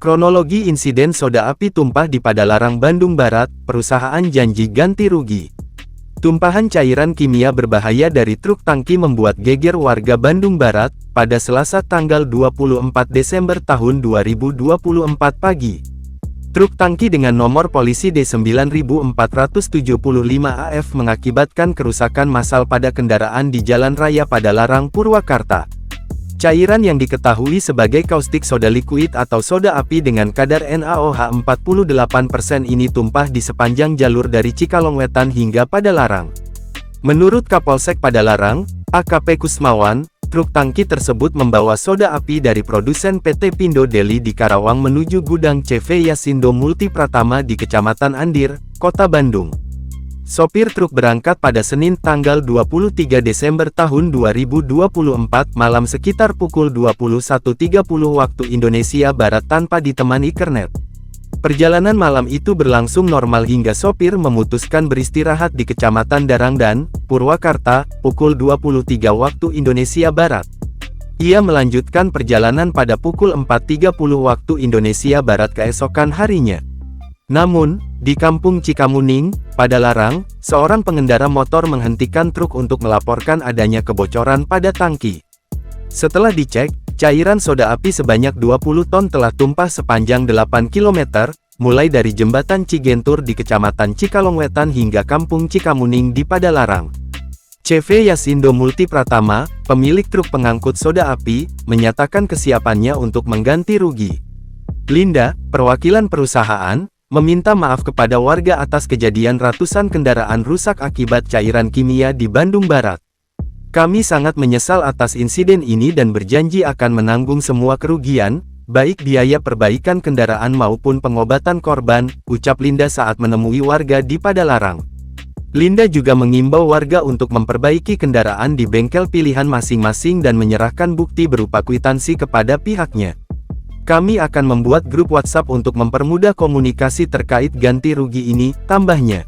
Kronologi insiden soda api tumpah di Padalarang, Bandung Barat, perusahaan janji ganti rugi. Tumpahan cairan kimia berbahaya dari truk tangki membuat geger warga Bandung Barat, pada Selasa tanggal 24 Desember tahun 2024 pagi. Truk tangki dengan nomor polisi D9475AF mengakibatkan kerusakan massal pada kendaraan di Jalan Raya Padalarang, Purwakarta. Cairan yang diketahui sebagai kaustik soda liquid atau soda api dengan kadar NaOH 48% ini tumpah di sepanjang jalur dari Cikalongwetan hingga Padalarang. Menurut Kapolsek Padalarang, AKP Kusmawan, truk tangki tersebut membawa soda api dari produsen PT Pindo Deli di Karawang menuju gudang CV Yasindo Multi Pratama di Kecamatan Andir, Kota Bandung. Sopir truk berangkat pada Senin tanggal 23 Desember tahun 2024 malam sekitar pukul 21.30 waktu Indonesia Barat tanpa ditemani kernet. Perjalanan malam itu berlangsung normal hingga sopir memutuskan beristirahat di Kecamatan Darangdan, Purwakarta, pukul 23 waktu Indonesia Barat. Ia melanjutkan perjalanan pada pukul 4.30 waktu Indonesia Barat keesokan harinya. Namun, di Kampung Cikamuning, Padalarang, seorang pengendara motor menghentikan truk untuk melaporkan adanya kebocoran pada tangki. Setelah dicek, cairan soda api sebanyak 20 ton telah tumpah sepanjang 8 km, mulai dari Jembatan Cigentur di Kecamatan Cikalongwetan hingga Kampung Cikamuning di Padalarang. CV Yasindo Multi Pratama, pemilik truk pengangkut soda api, menyatakan kesiapannya untuk mengganti rugi. Linda, perwakilan perusahaan, meminta maaf kepada warga atas kejadian ratusan kendaraan rusak akibat cairan kimia di Bandung Barat. Kami sangat menyesal atas insiden ini dan berjanji akan menanggung semua kerugian, baik biaya perbaikan kendaraan maupun pengobatan korban, ucap Linda saat menemui warga di Padalarang. Linda juga mengimbau warga untuk memperbaiki kendaraan di bengkel pilihan masing-masing dan menyerahkan bukti berupa kwitansi kepada pihaknya. Kami akan membuat grup WhatsApp untuk mempermudah komunikasi terkait ganti rugi ini, tambahnya.